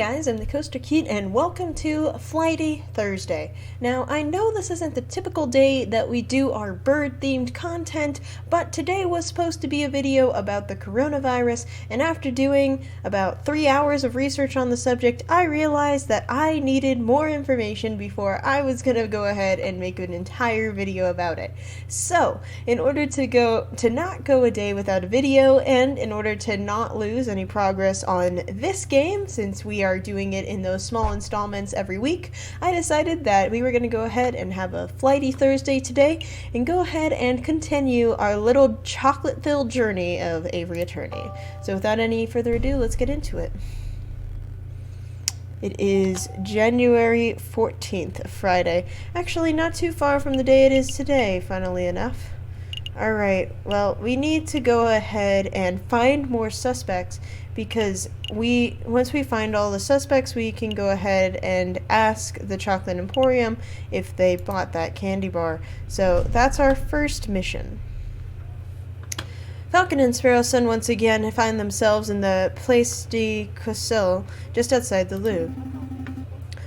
Guys, I'm the Coaster Keat, and welcome to Flighty Thursday. Now, I know this isn't the typical day that we do our bird-themed content, but today was supposed to be a video about the coronavirus, and after doing about 3 hours of research on the subject, I realized that I needed more information before I was gonna go ahead and make an entire video about it. So, in order to not go a day without a video, and in order to not lose any progress on this game, since we are doing it in those small installments every week, I decided that we were going to go ahead and have a Flighty Thursday today and go ahead and continue our little chocolate-filled journey of Aviary Attorney. So without any further ado, let's get into it. It is January 14th, Friday. Actually, not too far from the day it is today, funnily enough. Alright, well, we need to go ahead and find more suspects because once we find all the suspects, we can go ahead and ask the Chocolate Emporium if they bought that candy bar. So that's our first mission. Falcon and Sparrowson once again find themselves in the Place de Cossel, just outside the Louvre.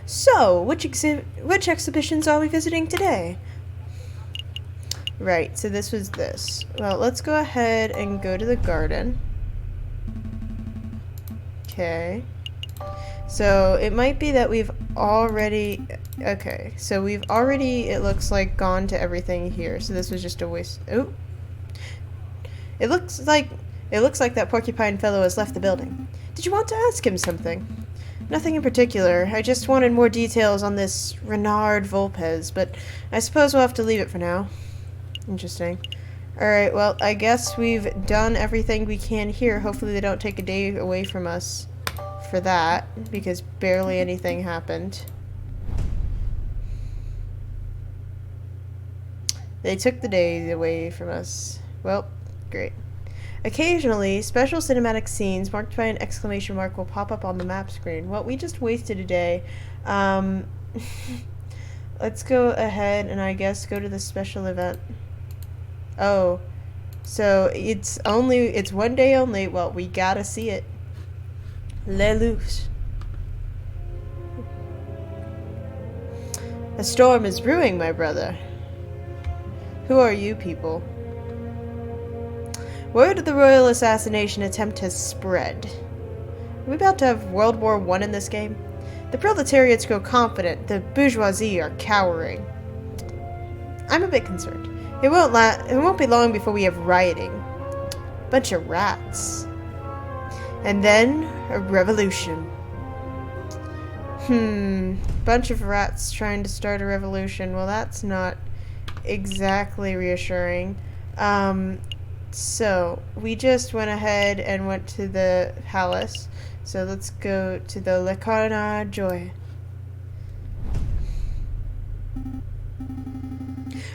So, which exhibitions are we visiting today? Right, so this was this. Well, let's go ahead and go to the garden. Okay. So, it might be that we've already... Okay, so we've already, it looks like, gone to everything here. So this was just a waste... Oh! It looks like that porcupine fellow has left the building. Did you want to ask him something? Nothing in particular. I just wanted more details on this Renard Volpez, but I suppose we'll have to leave it for now. Interesting. Alright, well, I guess we've done everything we can here. Hopefully they don't take a day away from us for that, because barely anything happened. They took the day away from us. Well, great. Occasionally, special cinematic scenes marked by an exclamation mark will pop up on the map screen. Well, we just wasted a day. Let's go ahead and I guess go to the special event. Oh, so it's 1 day only. Well, we gotta see it. Le Louche. A storm is brewing, my brother. Who are you people? Word of the royal assassination attempt has spread. Are we about to have World War I in this game? The proletariats grow confident, the bourgeoisie are cowering. I'm a bit concerned. It won't be long before we have rioting. Bunch of rats. And then, a revolution. Bunch of rats trying to start a revolution. Well, that's not exactly reassuring. So, we just went ahead and went to the palace. So let's go to the Le Carnat Joy.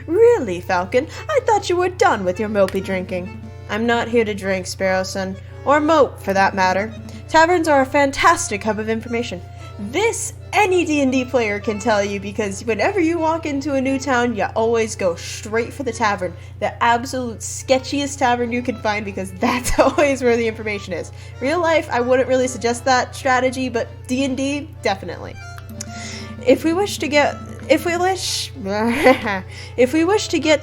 Really, Falcon? I thought you were done with your mopey drinking. I'm not here to drink, Sparrowson. Or mope, for that matter. Taverns are a fantastic hub of information. This, any D&D player can tell you, because whenever you walk into a new town, you always go straight for the tavern. The absolute sketchiest tavern you can find, because that's always where the information is. Real life, I wouldn't really suggest that strategy, but D&D, definitely. If we wish to get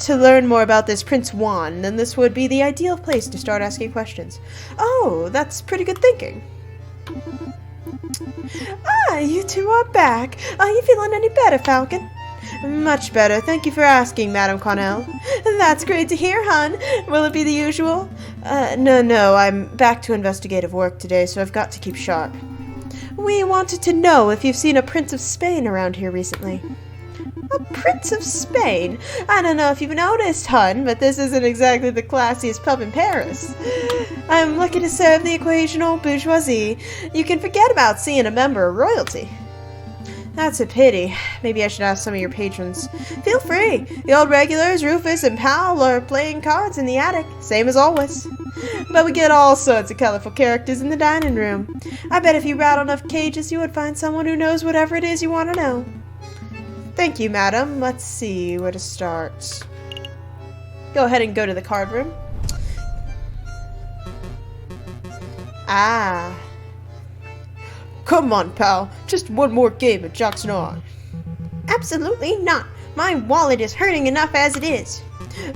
to learn more about this Prince Juan, then this would be the ideal place to start asking questions. Oh, that's pretty good thinking. Ah, you two are back. Are you feeling any better, Falcon? Much better. Thank you for asking, Madame Connell. That's great to hear, hon. Will it be the usual? No, I'm back to investigative work today, so I've got to keep sharp. We wanted to know if you've seen a Prince of Spain around here recently. A Prince of Spain? I don't know if you've noticed, hun, but this isn't exactly the classiest pub in Paris. I'm lucky to serve the occasional bourgeoisie. You can forget about seeing a member of royalty. That's a pity. Maybe I should ask some of your patrons. Feel free. The old regulars, Rufus and Powell, are playing cards in the attic, same as always. But we get all sorts of colorful characters in the dining room. I bet if you rattle enough cages, you would find someone who knows whatever it is you want to know. Thank you, madam. Let's see where to start. Go ahead and go to the card room. Ah. come on, pal. Just one more game at Jackson on. Absolutely not. My wallet is hurting enough as it is.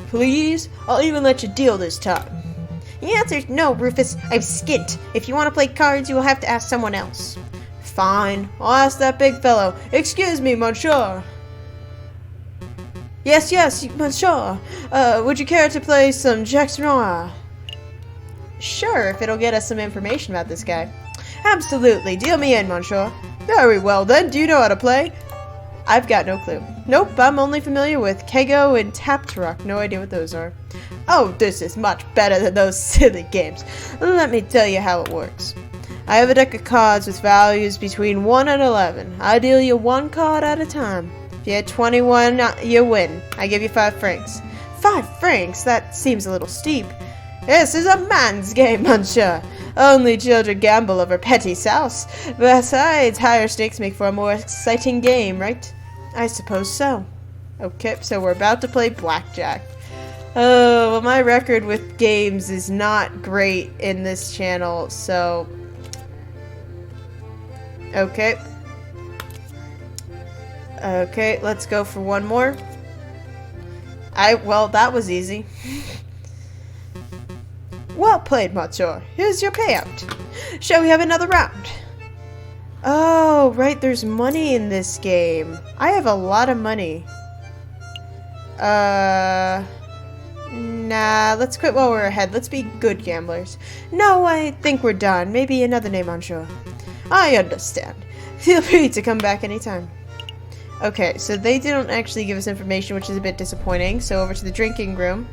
Please? I'll even let you deal this time. The answer's no, Rufus. I'm skint. If you want to play cards, you will have to ask someone else. Fine. I'll ask that big fellow. Excuse me, monsieur. Yes, monsieur. Would you care to play some Jackson Noir? Sure, if it'll get us some information about this guy. Absolutely. Deal me in, monsieur. Very well, then. Do you know how to play? I've got no clue. Nope, I'm only familiar with Kego and Taptarock. No idea what those are. Oh, this is much better than those silly games. Let me tell you how it works. I have a deck of cards with values between 1 and 11. I deal you one card at a time. If you hit 21, you win. I give you 5 francs. 5 francs? That seems a little steep. This is a man's game, monsieur. Only children gamble over petty souse. Besides, higher stakes make for a more exciting game, right? I suppose so. Okay, so we're about to play blackjack. Oh, well, my record with games is not great in this channel, so... Okay. Okay, let's go for one more. Well, that was easy. Well played, monsieur. Here's your payout. Shall we have another round? Oh, right, there's money in this game. I have a lot of money. Nah, let's quit while we're ahead. Let's be good gamblers. No, I think we're done. Maybe another name, monsieur. I understand. Feel free to come back anytime. Okay, so they didn't actually give us information, which is a bit disappointing. So over to the drinking room.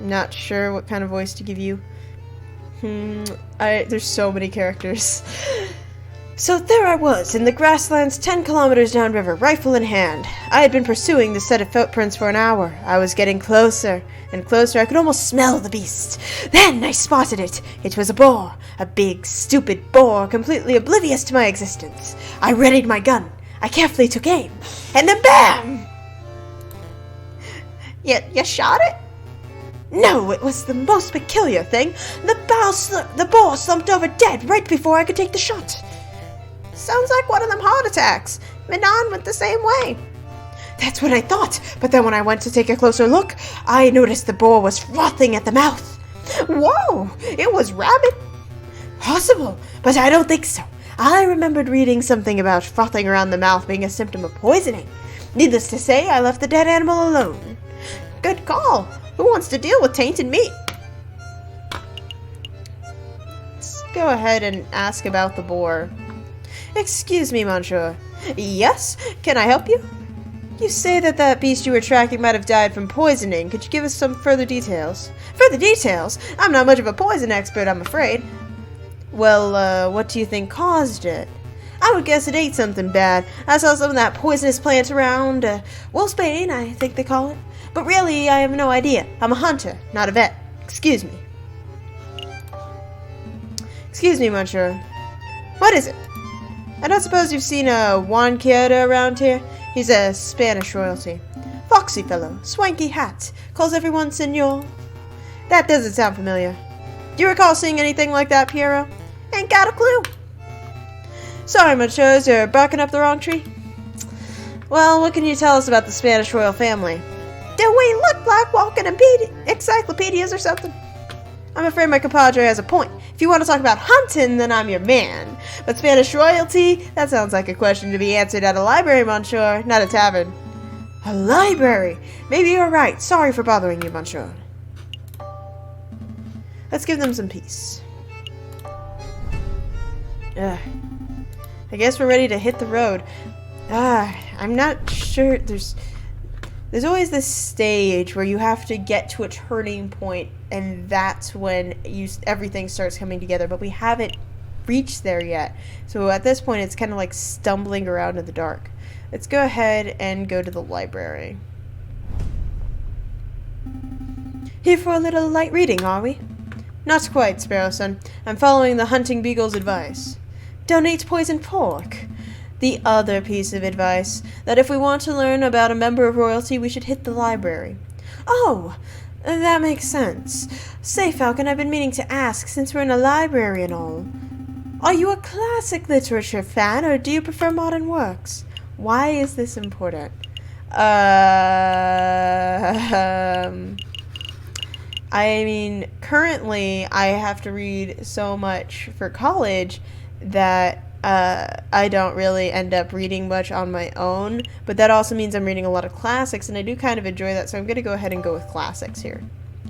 Not sure what kind of voice to give you. There's so many characters. So there I was, in the grasslands 10 kilometers downriver, rifle in hand. I had been pursuing the set of footprints for an hour. I was getting closer and closer. I could almost smell the beast. Then I spotted it. It was a boar. A big, stupid boar, completely oblivious to my existence. I readied my gun. I carefully took aim. And then BAM! You shot it? No, it was the most peculiar thing. The boar slumped over dead right before I could take the shot. Sounds like one of them heart attacks. Menon went the same way. That's what I thought, but then when I went to take a closer look, I noticed the boar was frothing at the mouth. Whoa, it was rabid. Possible, but I don't think so. I remembered reading something about frothing around the mouth being a symptom of poisoning. Needless to say, I left the dead animal alone. Good call. Who wants to deal with tainted meat? Let's go ahead and ask about the boar. Excuse me, monsieur. Yes? Can I help you? You say that beast you were tracking might have died from poisoning. Could you give us some further details? Further details? I'm not much of a poison expert, I'm afraid. Well, what do you think caused it? I would guess it ate something bad. I saw some of that poisonous plant around. Wolfsbane, I think they call it. But really, I have no idea. I'm a hunter, not a vet. Excuse me. Excuse me, monsieur. What is it? I don't suppose you've seen a Juan Quierda around here? He's a Spanish royalty. Foxy fellow, swanky hat, calls everyone senor. That doesn't sound familiar. Do you recall seeing anything like that, Piero? Ain't got a clue. Sorry, monsieurs, you're barking up the wrong tree. Well, what can you tell us about the Spanish royal family? Do we look like walking encyclopedias or something? I'm afraid my compadre has a point. If you want to talk about hunting, then I'm your man. But Spanish royalty? That sounds like a question to be answered at a library, monsieur, not a tavern. A library? Maybe you're right. Sorry for bothering you, monsieur. Let's give them some peace. I guess we're ready to hit the road. I'm not sure. There's always this stage where you have to get to a turning point, and that's when everything starts coming together. But we haven't reached there yet. So at this point, it's kind of like stumbling around in the dark. Let's go ahead and go to the library. Here for a little light reading, are we? Not quite, Sparrowson. I'm following the hunting beagle's advice. Don't eat poisoned pork. The other piece of advice, that if we want to learn about a member of royalty, we should hit the library. Oh, That makes sense. Say, Falcon, I've been meaning to ask, since we're in a library and all. Are you a classic literature fan, or do you prefer modern works? Why is this important? I mean, currently I have to read so much for college that I don't really end up reading much on my own, but that also means I'm reading a lot of classics, and I do kind of enjoy that, so I'm going to go ahead and go with classics here.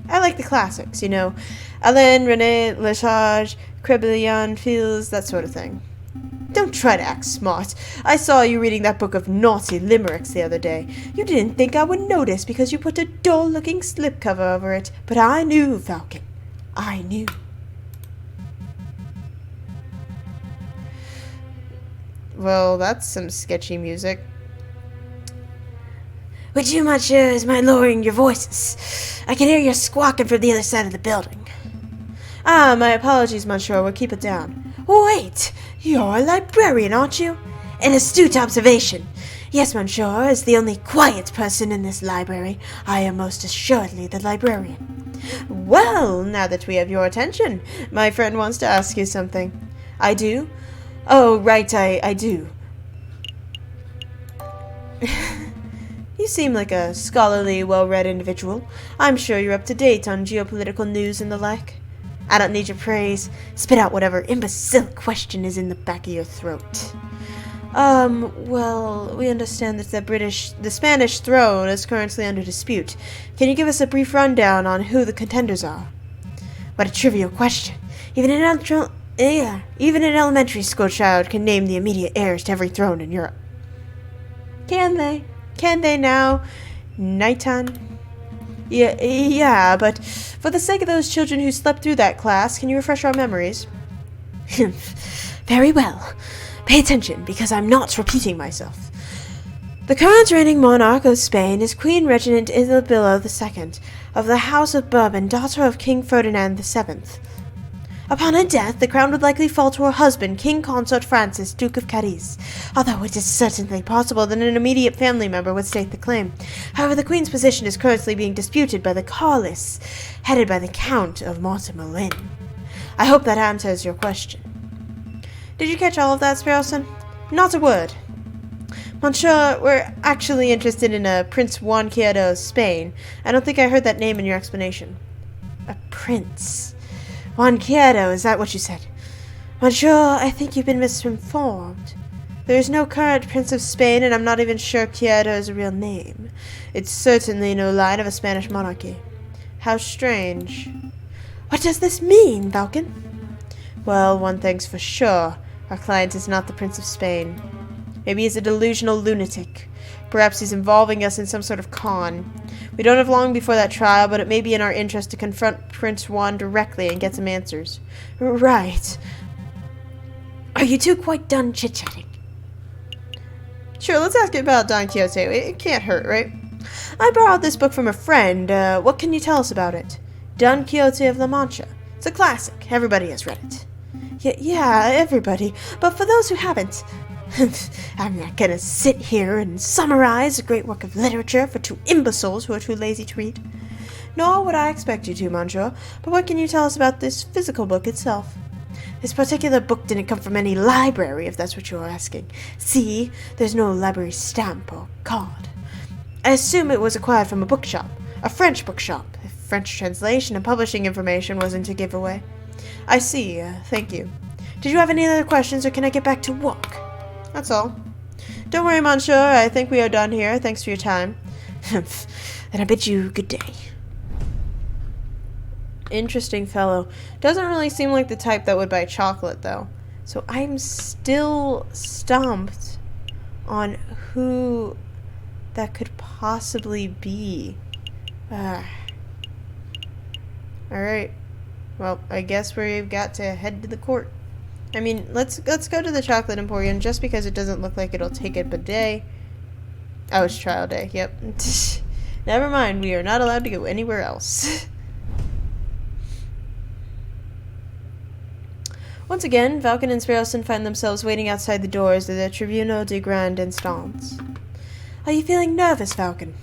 I like the classics, you know, Alain, René, Lesage, Crebillon, Fields, that sort of thing. Don't try to act smart. I saw you reading that book of naughty limericks the other day. You didn't think I would notice because you put a dull-looking slipcover over it, but I knew, Falcon. I knew. Well, that's some sketchy music. Would you, monsieurs, mind lowering your voices? I can hear you squawking from the other side of the building. Ah, my apologies, monsieur. We'll keep it down. Wait! You're a librarian, aren't you? An astute observation. Yes, monsieur, as the only quiet person in this library, I am most assuredly the librarian. Well, now that we have your attention, my friend wants to ask you something. I do? Oh, right, I do. You seem like a scholarly, well-read individual. I'm sure you're up to date on geopolitical news and the like. I don't need your praise. Spit out whatever imbecile question is in the back of your throat. Well, we understand that the Spanish throne is currently under dispute. Can you give us a brief rundown on who the contenders are? What a trivial question. Even an elementary school child can name the immediate heirs to every throne in Europe. Can they? Can they now? Nighttime? Yeah, but for the sake of those children who slept through that class, can you refresh our memories? Very well. Pay attention, because I'm not repeating myself. The current reigning monarch of Spain is Queen Regent Isabella II, of the House of Bourbon, daughter of King Ferdinand VII. Upon her death, the crown would likely fall to her husband, King Consort Francis, Duke of Cadiz, although it is certainly possible that an immediate family member would stake the claim. However, the Queen's position is currently being disputed by the Carlists, headed by the Count of Mortemolin. I hope that answers your question. Did you catch all of that, Sparrowson? Not a word. Monsieur, we're actually interested in Prince Juan Quieto of Spain. I don't think I heard that name in your explanation. A prince. Juan Quieto, is that what you said? Monsieur, I think you've been misinformed. There is no current Prince of Spain, and I'm not even sure Quieto is a real name. It's certainly no line of a Spanish monarchy. How strange. What does this mean, Falcon? Well, one thing's for sure. Our client is not the Prince of Spain. Maybe he's a delusional lunatic. Perhaps he's involving us in some sort of con. We don't have long before that trial, but it may be in our interest to confront Prince Juan directly and get some answers. Right. Are you two quite done chit-chatting? Sure, let's ask you about Don Quixote. It can't hurt, right? I borrowed this book from a friend. What can you tell us about it? Don Quixote of La Mancha. It's a classic. Everybody has read it. Yeah, everybody. But for those who haven't, I'm not gonna sit here and summarize a great work of literature for two imbeciles who are too lazy to read. Nor would I expect you to, monsieur, but what can you tell us about this physical book itself? This particular book didn't come from any library, if that's what you're asking. See, there's no library stamp or card. I assume it was acquired from a bookshop, a French bookshop, if French translation and publishing information wasn't a giveaway. I see, thank you. Did you have any other questions, or can I get back to work? That's all. Don't worry, monsieur. I think we are done here. Thanks for your time. Then I bid you good day. Interesting fellow. Doesn't really seem like the type that would buy chocolate, though. So I'm still stumped on who that could possibly be. Alright. Well, I guess we've got to head to the court. I mean, let's go to the Chocolate Emporium just because it doesn't look like it'll take a day. Oh, it's trial day. Yep. Never mind. We are not allowed to go anywhere else. Once again, Falcon and Sparrowson find themselves waiting outside the doors of the Tribunal de Grande Instance. Are you feeling nervous, Falcon?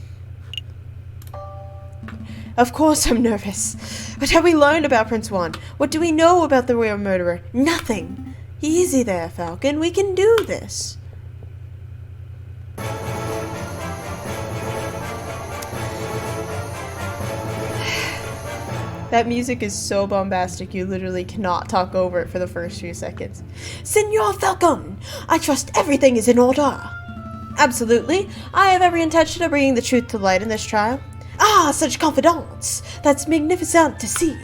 Of course I'm nervous. What have we learned about Prince Juan? What do we know about the real murderer? Nothing. Easy there, Falcon. We can do this. That music is so bombastic, you literally cannot talk over it for the first few seconds. Senor Falcon, I trust everything is in order. Absolutely. I have every intention of bringing the truth to light in this trial. Ah, such confidence. That's magnificent to see.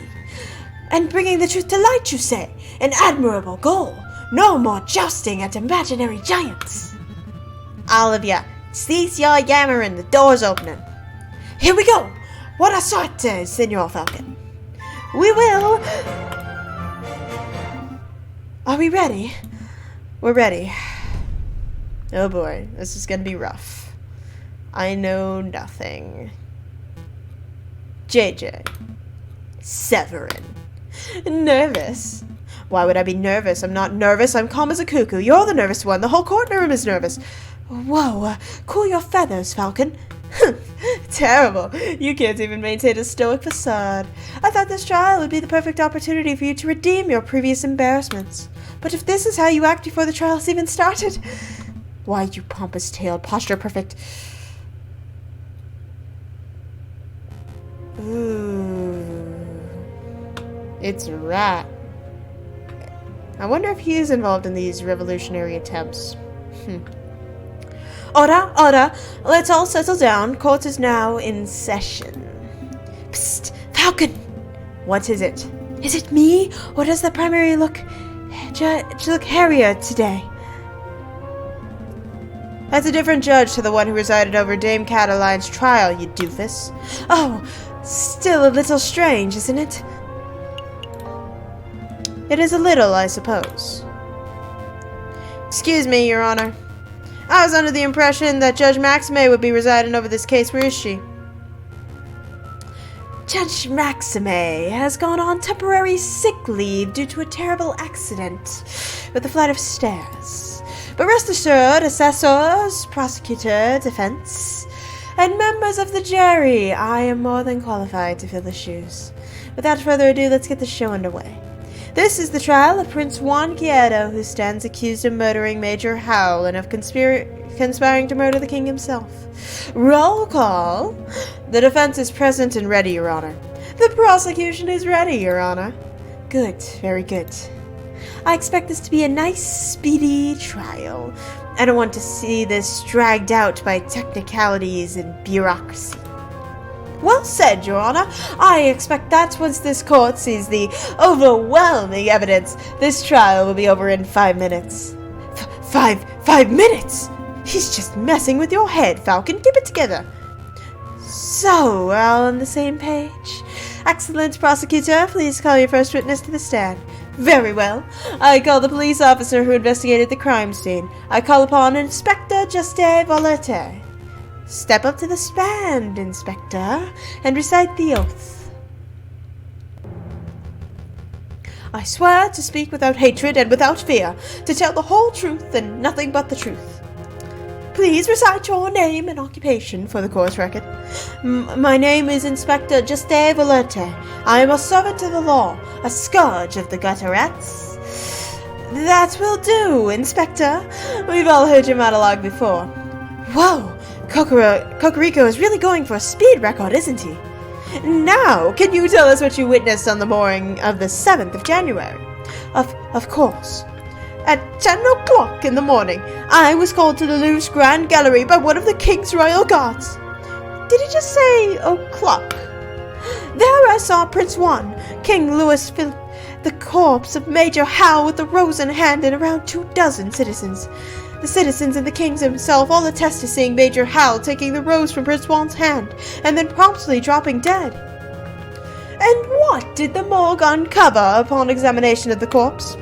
And bringing the truth to light, you say? An admirable goal. No more jousting at imaginary giants. All of ya, cease your yammering. The door's opening. Here we go. Buona sorte, Senor Falcon. We will. Are we ready? We're ready. Oh boy, this is gonna be rough. I know nothing. JJ. Severin. Nervous. Why would I be nervous? I'm not nervous. I'm calm as a cuckoo. You're the nervous one. The whole courtroom is nervous. Whoa, cool your feathers, Falcon. Terrible. You can't even maintain a stoic facade. I thought this trial would be the perfect opportunity for you to redeem your previous embarrassments. But if this is how you act before the trial's even started... Why, you pompous-tailed, posture-perfect... Ooh. It's a rat. I wonder if he is involved in these revolutionary attempts. Order! Let's all settle down. Court is now in session. Psst! Falcon! What is it? Is it me? Or does the primary look hairier today? That's a different judge to the one who presided over Dame Cataline's trial, you doofus. Oh, still a little strange, isn't it? It is a little, I suppose. Excuse me, Your Honor. I was under the impression that Judge Maxime would be residing over this case. Where is she? Judge Maxime has gone on temporary sick leave due to a terrible accident with a flight of stairs. But rest assured, assessors, prosecutor, defense, and members of the jury, I am more than qualified to fill the shoes. Without further ado, let's get the show underway. This is the trial of Prince Juan Quieto, who stands accused of murdering Major Howell and of conspiring to murder the king himself. Roll call. The defense is present and ready, Your Honor. The prosecution is ready, Your Honor. Good, very good. I expect this to be a nice, speedy trial. I don't want to see this dragged out by technicalities and bureaucracy. Well said, Your Honor. I expect that once this court sees the overwhelming evidence, this trial will be over in 5 minutes. 5 minutes? He's just messing with your head, Falcon. Keep it together. So, we're all on the same page. Excellent, prosecutor. Please call your first witness to the stand. Very well. I call the police officer who investigated the crime scene. I call upon Inspector Juste Volete. Step up to the stand, Inspector, and recite the oath. I swear to speak without hatred and without fear, to tell the whole truth and nothing but the truth. Please recite your name and occupation for the court's record. My name is Inspector Juste Volete. I am a servant to the law, a scourge of the gutter rats. That will do, Inspector. We've all heard your monologue before. Whoa! Cocorico is really going for a speed record, isn't he? Now, can you tell us what you witnessed on the morning of the 7th of January? Of course. At 10 o'clock in the morning, I was called to the Louvre's Grand Gallery by one of the King's Royal Guards. Did he just say o'clock? There I saw Prince Juan, King Louis Philip, the corpse of Major Howell with the rose in hand, and around 24 citizens. The citizens and the king himself all attest to seeing Major Howell taking the rose from Prince Juan's hand, and then promptly dropping dead. And what did the morgue uncover upon examination of the corpse?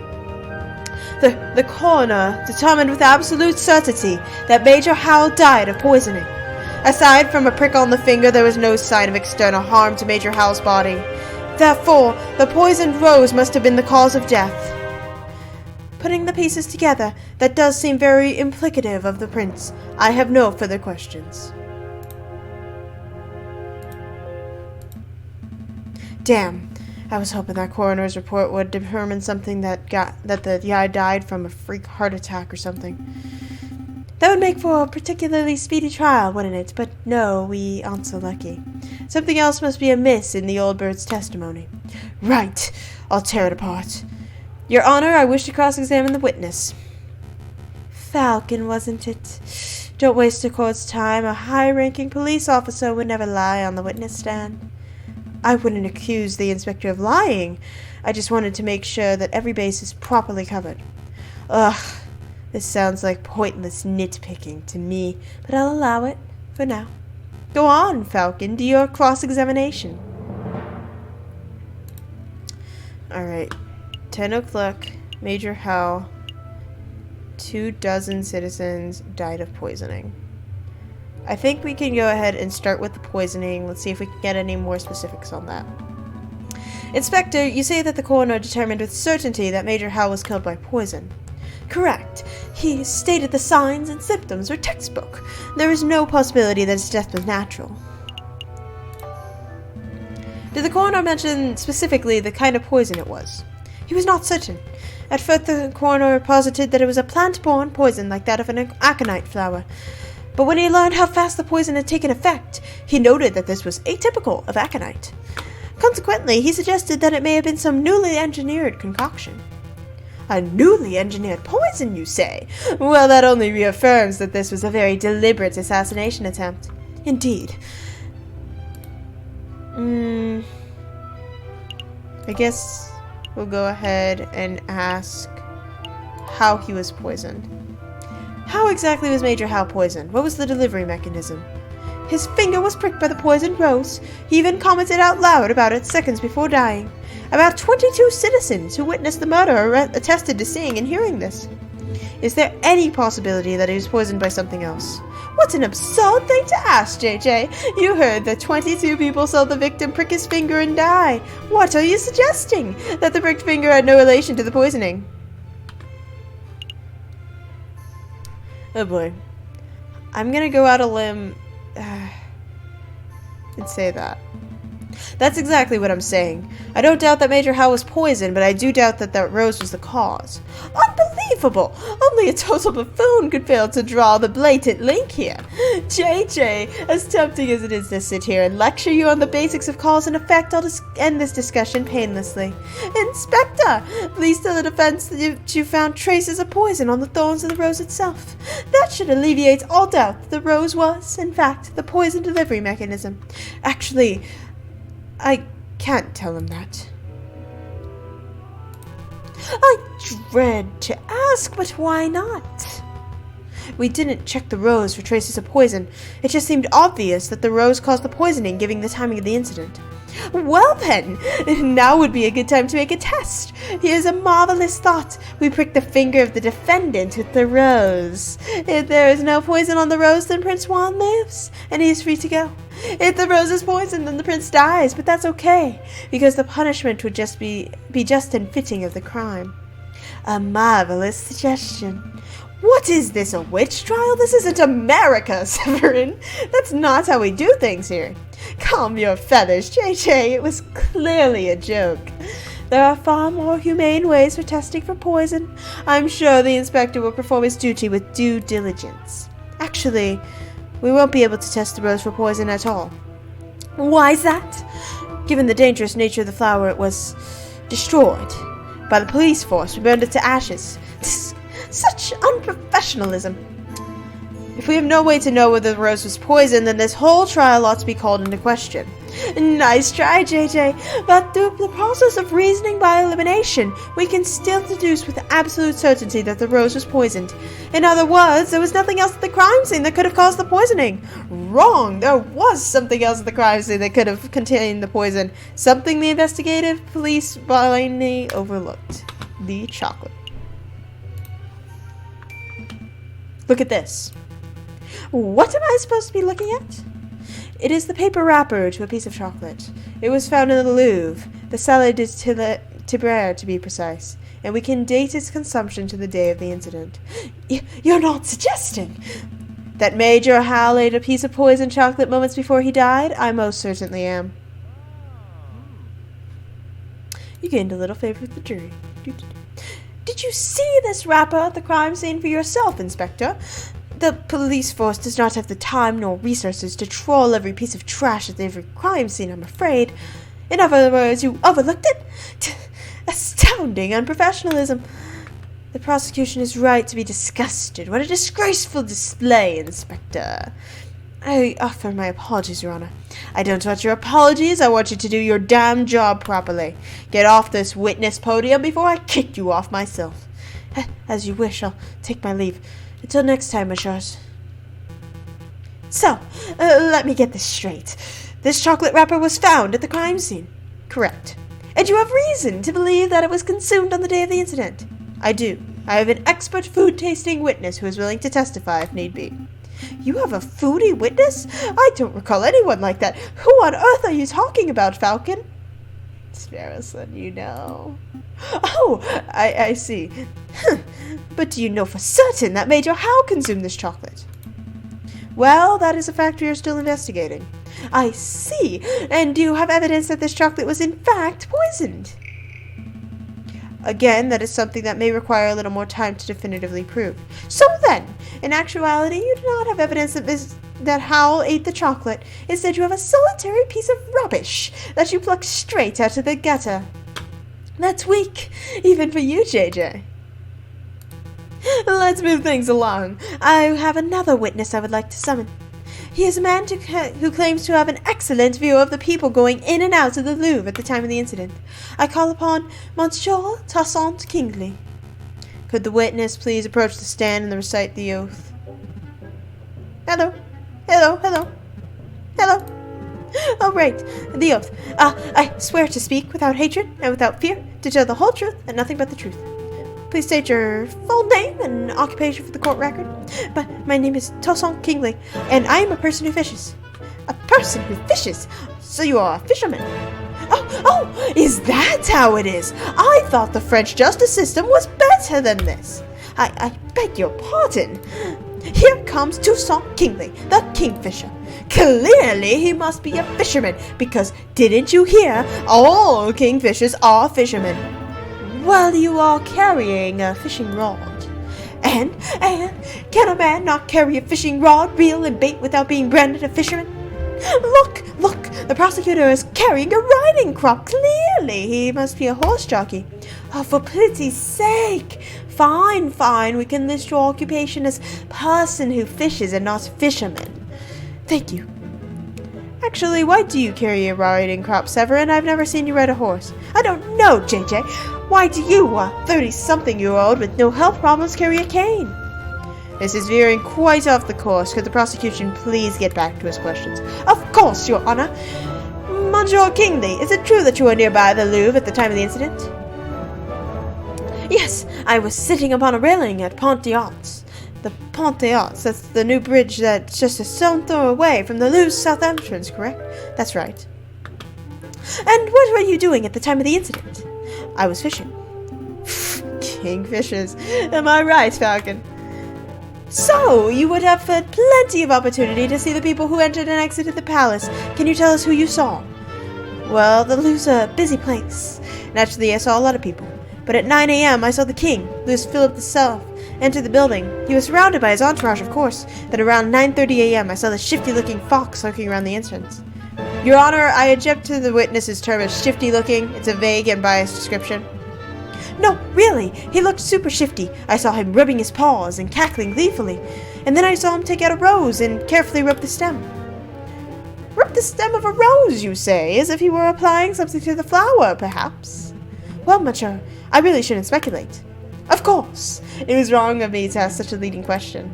The coroner determined with absolute certainty that Major Howell died of poisoning. Aside from a prick on the finger, there was no sign of external harm to Major Howell's body. Therefore, the poisoned rose must have been the cause of death. Putting the pieces together, that does seem very implicative of the prince. I have no further questions. Damn. I was hoping that coroner's report would determine something that the guy died from a freak heart attack or something. That would make for a particularly speedy trial, wouldn't it? But no, we aren't so lucky. Something else must be amiss in the old bird's testimony. Right. I'll tear it apart. Your Honor, I wish to cross-examine the witness. Falcon, wasn't it? Don't waste the court's time. A high-ranking police officer would never lie on the witness stand. I wouldn't accuse the inspector of lying. I just wanted to make sure that every base is properly covered. Ugh, this sounds like pointless nitpicking to me, but I'll allow it for now. Go on, Falcon, do your cross-examination. Alright, 10 o'clock, Major Howe. 24 citizens died of poisoning. I think we can go ahead and start with the poisoning. Let's see if we can get any more specifics on that. Inspector, you say that the coroner determined with certainty that Major Howe was killed by poison. Correct. He stated the signs and symptoms were textbook. There is no possibility that his death was natural. Did the coroner mention specifically the kind of poison it was? He was not certain. At first the coroner posited that it was a plant-borne poison like that of an aconite flower. But when he learned how fast the poison had taken effect, he noted that this was atypical of aconite. Consequently, he suggested that it may have been some newly engineered concoction. A newly engineered poison, you say? Well, that only reaffirms that this was a very deliberate assassination attempt. Indeed. I guess we'll go ahead and ask how he was poisoned. How exactly was Major Howe poisoned? What was the delivery mechanism? His finger was pricked by the poisoned rose. He even commented out loud about it seconds before dying. About 22 citizens who witnessed the murder attested to seeing and hearing this. Is there any possibility that he was poisoned by something else? What an absurd thing to ask, JJ. You heard that 22 people saw the victim prick his finger and die. What are you suggesting? That the pricked finger had no relation to the poisoning? Oh boy. I'm gonna go out a limb and say that. That's exactly what I'm saying. I don't doubt that Major Howe was poisoned, but I do doubt that that rose was the cause. Unbelievable! Only a total buffoon could fail to draw the blatant link here. JJ, as tempting as it is to sit here and lecture you on the basics of cause and effect, I'll just end this discussion painlessly. Inspector, please tell the defense that you found traces of poison on the thorns of the rose itself. That should alleviate all doubt that the rose was, in fact, the poison delivery mechanism. Actually, I can't tell him that. I dread to ask, but why not? We didn't check the rose for traces of poison. It just seemed obvious that the rose caused the poisoning, given the timing of the incident. Well then, now would be a good time to make a test. Here's a marvelous thought. We prick the finger of the defendant with the rose. If there is no poison on the rose, then Prince Juan lives, and he is free to go. If the rose is poisoned, then the prince dies, but that's okay, because the punishment would just be just and fitting of the crime. A marvelous suggestion. What is this, a witch trial? This isn't America, Severin. That's not how we do things here. Calm your feathers, JJ. It was clearly a joke. There are far more humane ways for testing for poison. I'm sure the inspector will perform his duty with due diligence. Actually, we won't be able to test the rose for poison at all. Why's that? Given the dangerous nature of the flower, it was destroyed by the police force. We burned it to ashes. Such unprofessionalism. If we have no way to know whether the rose was poisoned, then this whole trial ought to be called into question. Nice try, JJ, but through the process of reasoning by elimination, we can still deduce with absolute certainty that the rose was poisoned. In other words, there was nothing else at the crime scene that could have caused the poisoning. Wrong! There was something else at the crime scene that could have contained the poison. Something the investigative police blindly overlooked. The chocolate. Look at this. What am I supposed to be looking at? It is the paper wrapper to a piece of chocolate. It was found in the Louvre, the Salle de Tibre to be precise, and we can date its consumption to the day of the incident. You're not suggesting that Major Howe ate a piece of poisoned chocolate moments before he died? I most certainly am. You gained a little favor with the jury. Did you see this wrapper at the crime scene for yourself, Inspector? The police force does not have the time nor resources to trawl every piece of trash at every crime scene, I'm afraid. In other words, you overlooked it? Astounding unprofessionalism. The prosecution is right to be disgusted. What a disgraceful display, Inspector. I offer my apologies, Your Honor. I don't want your apologies. I want you to do your damn job properly. Get off this witness podium before I kick you off myself. As you wish, I'll take my leave. Until next time, Messieurs. So, let me get this straight. This chocolate wrapper was found at the crime scene. Correct. And you have reason to believe that it was consumed on the day of the incident. I do. I have an expert food-tasting witness who is willing to testify if need be. You have a foodie witness? I don't recall anyone like that. Who on earth are you talking about, Falcon? Sparrowson, you know. Oh, I see. But do you know for certain that Major Howe consumed this chocolate? Well, that is a fact we are still investigating. I see. And do you have evidence that this chocolate was in fact poisoned? Again, that is something that may require a little more time to definitively prove. So then, in actuality, you do not have evidence that Howell ate the chocolate. Instead, you have a solitary piece of rubbish that you plucked straight out of the gutter. That's weak, even for you, JJ. Let's move things along. I have another witness I would like to summon. He is a man who claims to have an excellent view of the people going in and out of the Louvre at the time of the incident. I call upon Monsieur Toussaint Kingsley. Could the witness please approach the stand and recite the oath? Hello. Hello, hello. Hello. Oh, right. The oath. I swear to speak without hatred and without fear, to tell the whole truth and nothing but the truth. Please state your full name and occupation for the court record. But my name is Toussaint Kingsley, and I am a person who fishes. A person who fishes? So you are a fisherman? Oh, is that how it is? I thought the French justice system was better than this. I beg your pardon. Here comes Toussaint Kingsley, the kingfisher. Clearly he must be a fisherman, because didn't you hear? All kingfishers are fishermen. Well, you are carrying a fishing rod. And can a man not carry a fishing rod, reel, and bait without being branded a fisherman? Look, the prosecutor is carrying a riding crop. Clearly, he must be a horse jockey. Oh, for pity's sake. Fine, we can list your occupation as person who fishes and not fisherman. Thank you. Actually, why do you carry a riding crop, Severin? I've never seen you ride a horse. I don't know, JJ. Why do you, a 30-something-year-old with no health problems, carry a cane? This is veering quite off the course. Could the prosecution please get back to his questions? Of course, Your Honor. Monsieur Kingsley, is it true that you were nearby the Louvre at the time of the incident? Yes, I was sitting upon a railing at Pont d'Arts. The Pont d'Arts, that's the new bridge that's just a stone throw away from the Louvre's south entrance, correct? That's right. And what were you doing at the time of the incident? I was fishing. Kingfishers. Am I right, Falcon? So, you would have had plenty of opportunity to see the people who entered and exited the palace. Can you tell us who you saw? Well, the Louvre's a busy place. Naturally, I saw a lot of people. But at 9 a.m., I saw the king, Louis Philip VII, enter the building. He was surrounded by his entourage, of course. Then around 9:30 a.m., I saw the shifty-looking fox lurking around the entrance. Your Honor, I object to the witness's term as shifty-looking. It's a vague and biased description. No, really, he looked super shifty. I saw him rubbing his paws and cackling gleefully. And then I saw him take out a rose and carefully rub the stem. Rub the stem of a rose, you say, as if he were applying something to the flower, perhaps? Well, monsieur, I really shouldn't speculate. Of course, it was wrong of me to ask such a leading question.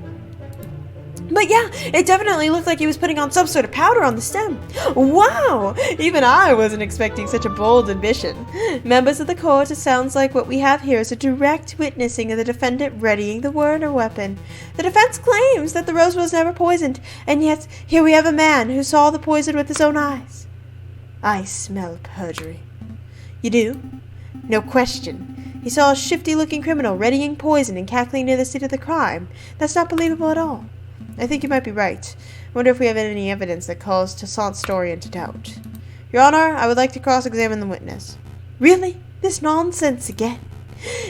But yeah, it definitely looked like he was putting on some sort of powder on the stem. Wow! Even I wasn't expecting such a bold ambition. Members of the court, it sounds like what we have here is a direct witnessing of the defendant readying the murder weapon. The defense claims that the rose was never poisoned, and yet here we have a man who saw the poison with his own eyes. I smell perjury. You do? No question. He saw a shifty-looking criminal readying poison and cackling near the scene of the crime. That's not believable at all. I think you might be right. I wonder if we have any evidence that calls Toussaint's story into doubt. Your Honor, I would like to cross-examine the witness. Really? This nonsense again.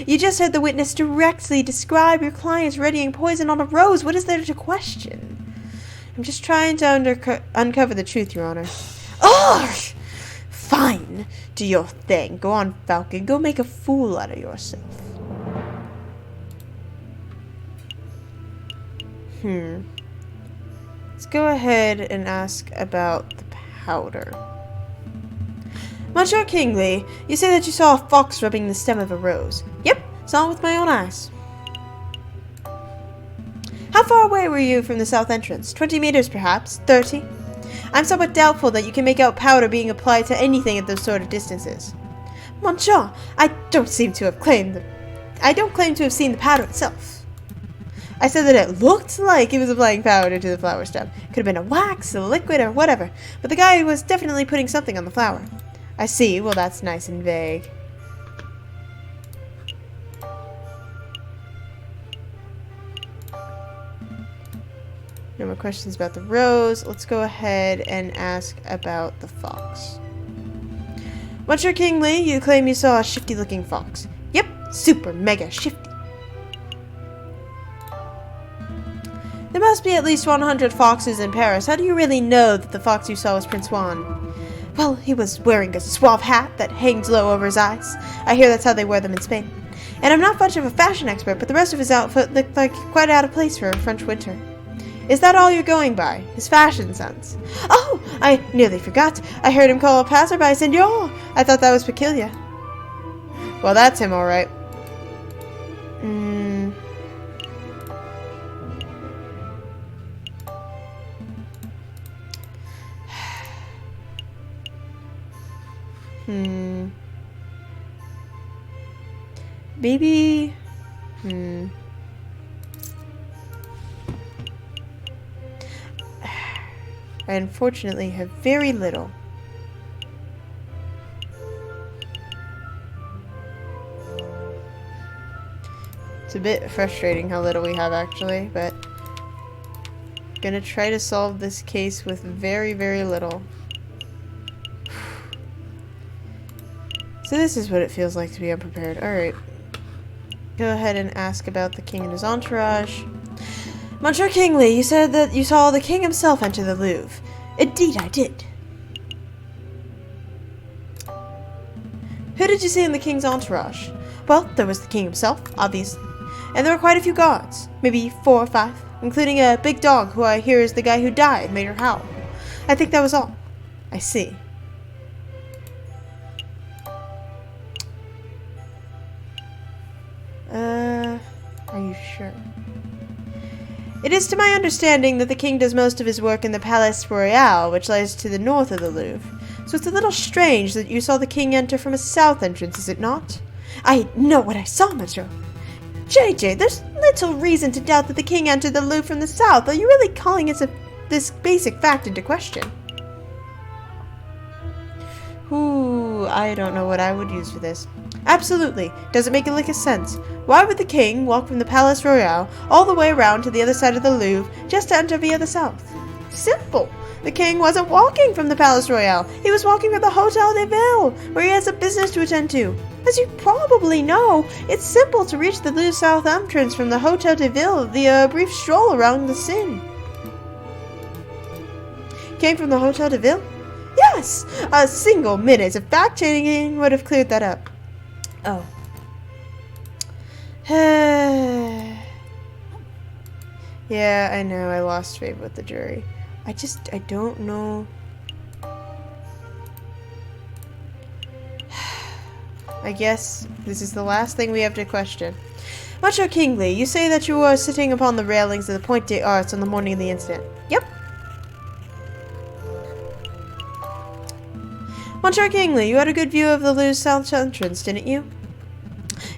You just heard the witness directly describe your client's readying poison on a rose. What is there to question? I'm just trying to uncover the truth, Your Honor. Ugh! Fine. Do your thing. Go on, Falcon. Go make a fool out of yourself. Let's go ahead and ask about the powder. Monsieur Kingsley, you say that you saw a fox rubbing the stem of a rose. Yep, saw it with my own eyes. How far away were you from the south entrance? 20 meters, perhaps? 30? I'm somewhat doubtful that you can make out powder being applied to anything at those sort of distances. Monsieur, I don't claim to have seen the powder itself. I said that it looked like he was applying powder to the flower stem. Could have been a wax, a liquid, or whatever, but the guy was definitely putting something on the flower. I see. Well, that's nice and vague. No more questions about the rose. Let's go ahead and ask about the fox. Monsieur Kingsley, you claim you saw a shifty-looking fox. Yep, super mega shifty. There must be at least 100 foxes in Paris. How do you really know that the fox you saw was Prince Juan? Well, he was wearing a suave hat that hangs low over his eyes. I hear that's how they wear them in Spain. And I'm not much of a fashion expert, but the rest of his outfit looked like quite out of place for a French winter. Is that all you're going by? His fashion sense? Oh, I nearly forgot. I heard him call a passerby Senor. I thought that was peculiar. Well, that's him, all right. Maybe. I unfortunately have very little. It's a bit frustrating how little we have, actually, but I'm gonna try to solve this case with very, very little. So this is what it feels like to be unprepared. Alright. Go ahead and ask about the king and his entourage. Monsieur Kingsley, you said that you saw the king himself enter the Louvre. Indeed, I did. Who did you see in the king's entourage? Well, there was the king himself, obviously. And there were quite a few guards. Maybe 4 or 5. Including a big dog who I hear is the guy who died and made her howl. I think that was all. I see. Are you sure? It is to my understanding that the king does most of his work in the Palais Royal, which lies to the north of the Louvre. So it's a little strange that you saw the king enter from a south entrance, is it not? I know what I saw, monsieur. JJ, there's little reason to doubt that the king entered the Louvre from the south. Are you really calling this basic fact into question? Ooh, I don't know what I would use for this. Absolutely. Doesn't make a lick of sense. Why would the king walk from the Palais Royal all the way around to the other side of the Louvre just to enter via the south? Simple. The king wasn't walking from the Palais Royal. He was walking from the Hotel de Ville, where he has a business to attend to. As you probably know, it's simple to reach the Louvre south entrance from the Hotel de Ville via a brief stroll around the Seine. Came from the Hotel de Ville? Yes! A single minute of fact-checking would have cleared that up. Oh. Yeah, I know, I lost faith with the jury. I don't know. I guess this is the last thing we have to question. Monsieur Kingsley, you say that you were sitting upon the railings of the Pointe des Arts on the morning of the incident. Yep. Monsieur Kingsley, you had a good view of the Louvre south entrance, didn't you?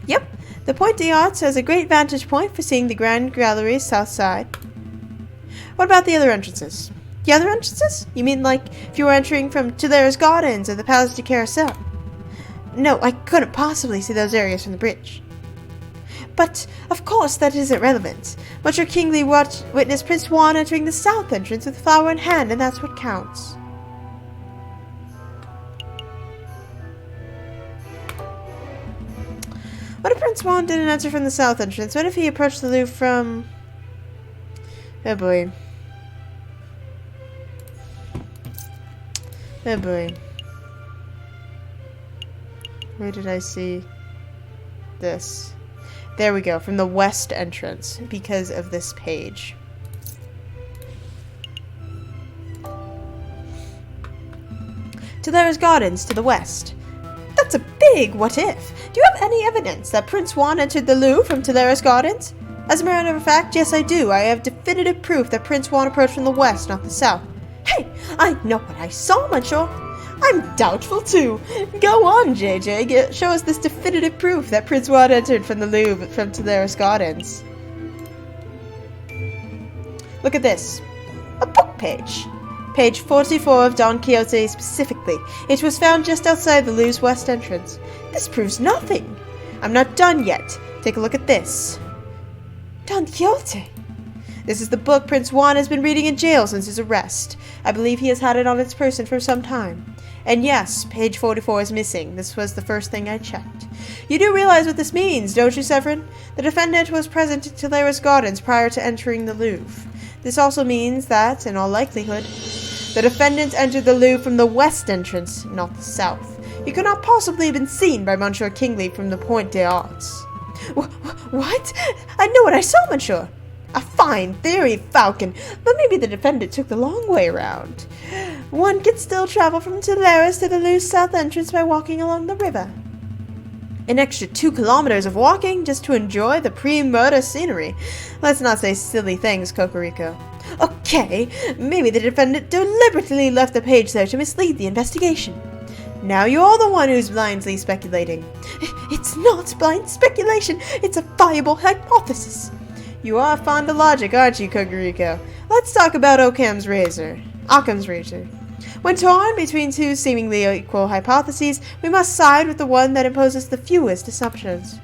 Yep. The Pointe des Arts has a great vantage point for seeing the Grand Gallery's south side. What about the other entrances? The other entrances? You mean like if you were entering from Tuileries Gardens or the Palace de Carousel? No, I couldn't possibly see those areas from the bridge. But, of course, that isn't relevant. Monsieur Kingsley witnessed Prince Juan entering the south entrance with a flower in hand, and that's what counts. What if Prince Juan didn't enter from the south entrance? What if he approached the Louvre from... Oh boy. Oh boy. Where did I see this? There we go, from the west entrance, because of this page. Tulera's Gardens to the west. That's a big what if. Do you have any evidence that Prince Juan entered the Louvre from Tulera's Gardens? As a matter of fact, yes I do. I have definitive proof that Prince Juan approached from the west, not the south. Hey, I know what I saw, Monsieur. I'm doubtful too. Go on, JJ. Show us this definitive proof that Prince Juan entered from the Louvre from Tulera's Gardens. Look at this. A book page. Page 44 of Don Quixote specifically. It was found just outside the Louvre's west entrance. This proves nothing. I'm not done yet. Take a look at this. Don Quixote. This is the book Prince Juan has been reading in jail since his arrest. I believe he has had it on his person for some time. And yes, page 44 is missing. This was the first thing I checked. You do realize what this means, don't you, Severin? The defendant was present at Tulera's Gardens prior to entering the Louvre. This also means that, in all likelihood, the defendant entered the Louvre from the west entrance, not the south. He could not possibly have been seen by Monsieur Kingsley from the Point des Arts. What? I know what I saw, Monsieur. A fine theory, Falcon, but maybe the defendant took the long way around. One can still travel from Tulera's to the Louvre's south entrance by walking along the river. An extra 2 kilometers of walking just to enjoy the pre-murder scenery. Let's not say silly things, Cocorico. Okay, maybe the defendant deliberately left the page there to mislead the investigation. Now you're the one who's blindly speculating. It's not blind speculation, it's a viable hypothesis. You are fond of logic, aren't you, Cocorico? Let's talk about Occam's razor. When torn between two seemingly equal hypotheses, we must side with the one that imposes the fewest assumptions.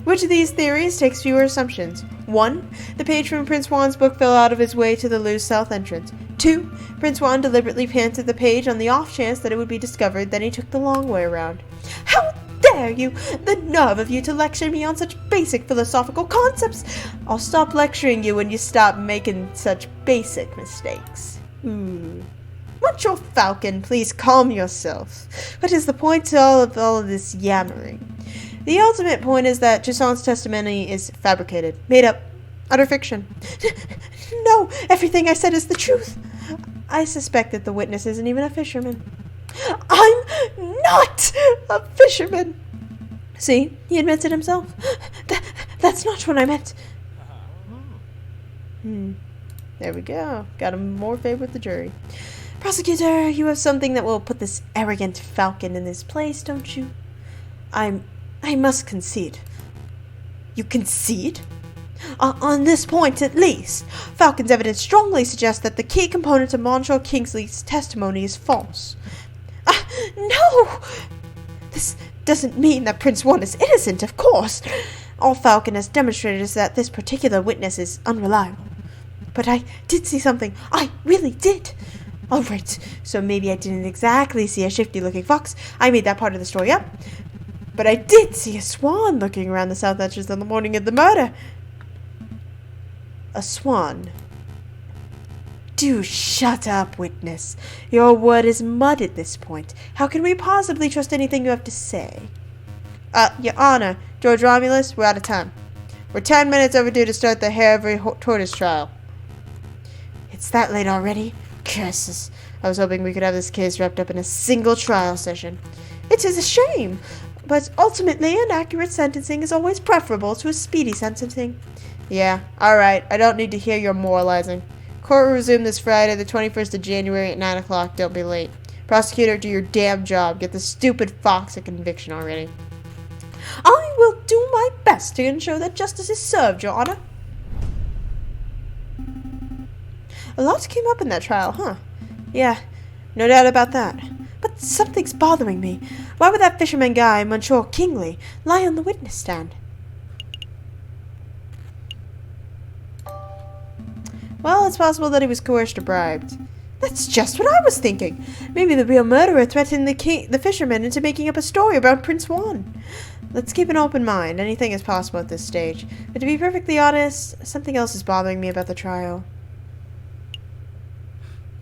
Which of these theories takes fewer assumptions? 1. The page from Prince Juan's book fell out of his way to the Louvre's south entrance. 2. Prince Juan deliberately planted the page on the off chance that it would be discovered, then he took the long way around. How dare you! The nerve of you to lecture me on such basic philosophical concepts! I'll stop lecturing you when you stop making such basic mistakes. Monsieur Falcon, please calm yourself. What is the point to all of this yammering? The ultimate point is that Toussaint's testimony is fabricated, made up, utter fiction. No, everything I said is the truth. I suspect that the witness isn't even a fisherman. I'm not a fisherman. See, he admits it himself. That's not what I meant. There we go. Got him more favor with the jury. Prosecutor, you have something that will put this arrogant Falcon in his place, don't you? I must concede. You concede? On this point, at least. Falcon's evidence strongly suggests that the key component of Monsieur Kingsley's testimony is false. No! This doesn't mean that Prince Juan is innocent, of course. All Falcon has demonstrated is that this particular witness is unreliable. But I did see something. I really did. All right, so maybe I didn't exactly see a shifty-looking fox. I made that part of the story up. But I did see a swan looking around the south entrance on the morning of the murder. A swan. Do shut up, witness. Your word is mud at this point. How can we possibly trust anything you have to say? Your Honor, George Romulus, we're out of time. We're 10 minutes overdue to start the Aviary tortoise trial. It's that late already? Curses. I was hoping we could have this case wrapped up in a single trial session. It is a shame, but ultimately an accurate sentencing is always preferable to a speedy sentencing. Yeah, alright, I don't need to hear your moralizing. Court will resume this Friday, the 21st of January at 9 o'clock. Don't be late. Prosecutor, do your damn job. Get the stupid fox a conviction already. I will do my best to ensure that justice is served, Your Honor. A lot came up in that trial, huh? Yeah, no doubt about that. But something's bothering me. Why would that fisherman guy, Monsieur Kingsley, lie on the witness stand? Well, it's possible that he was coerced or bribed. That's just what I was thinking. Maybe the real murderer threatened the fisherman into making up a story about Prince Juan. let's keep an open mind. Anything is possible at this stage. But to be perfectly honest, something else is bothering me about the trial.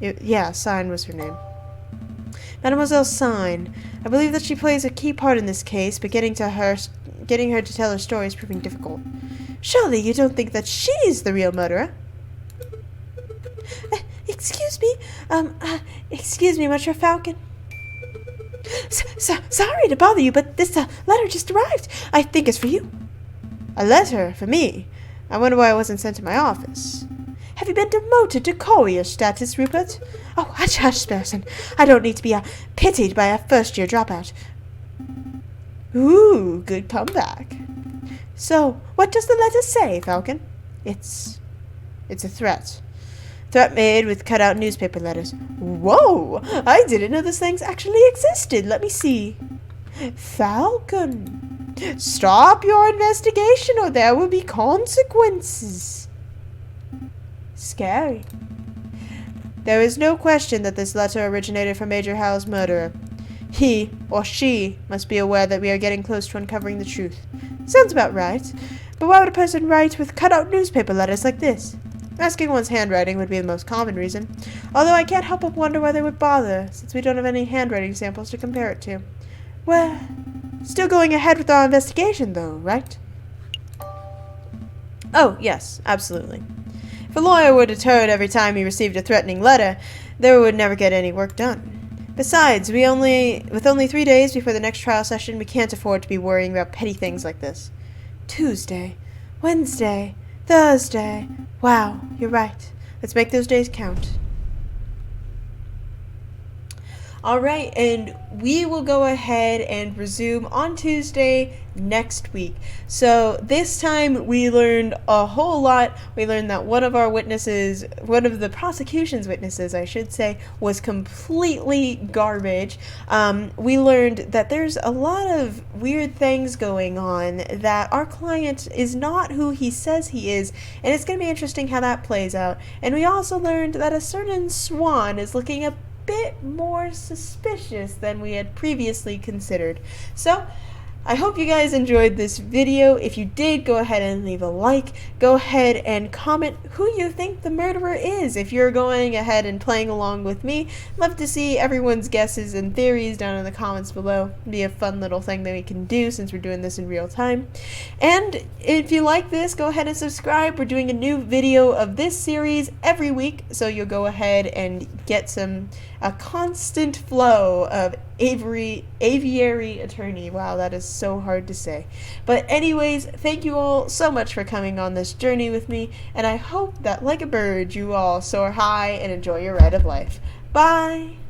Yeah, Sign was her name. Mademoiselle Sign. I believe that she plays a key part in this case, but getting her to tell her story is proving difficult. Surely you don't think that she's the real murderer? Excuse me? Excuse me, Monsieur Falcon. Sorry to bother you, but this letter just arrived. I think it's for you. A letter? For me? I wonder why I wasn't sent to my office. Have you been demoted to courier status, Rupert? Oh, hush, Sparson. I don't need to be pitied by a first-year dropout. Ooh, good comeback. So, what does the letter say, Falcon? It's a threat. Threat made with cut-out newspaper letters. Whoa! I didn't know those things actually existed. Let me see. Falcon, stop your investigation or there will be consequences. Scary. There is no question that this letter originated from Major Howe's murderer. He, or she, must be aware that we are getting close to uncovering the truth. Sounds about right. But why would a person write with cut-out newspaper letters like this? Asking one's handwriting would be the most common reason, although I can't help but wonder why they would bother, since we don't have any handwriting samples to compare it to. Well, still going ahead with our investigation, though, right? Oh, yes, absolutely. If a lawyer were deterred every time he received a threatening letter, they would never get any work done. Besides, with only 3 days before the next trial session, we can't afford to be worrying about petty things like this. Tuesday, Wednesday, Thursday. Wow, you're right. Let's make those days count. Alright, and we will go ahead and resume on Tuesday next week. So this time we learned a whole lot. We learned that one of the prosecution's witnesses, I should say, was completely garbage. We learned that there's a lot of weird things going on, that our client is not who he says he is, and it's going to be interesting how that plays out. And we also learned that a certain Swan is looking a bit more suspicious than we had previously considered. So I hope you guys enjoyed this video. If you did, go ahead and leave a like. Go ahead and comment who you think the murderer is. If you're going ahead and playing along with me, love to see everyone's guesses and theories down in the comments below. It'd be a fun little thing that we can do since we're doing this in real time. And if you like this, go ahead and subscribe. We're doing a new video of this series every week, so you'll go ahead and get a constant flow of Aviary attorney. Wow, that is so hard to say. But anyways, thank you all so much for coming on this journey with me, and I hope that like a bird you all soar high and enjoy your ride of life. Bye!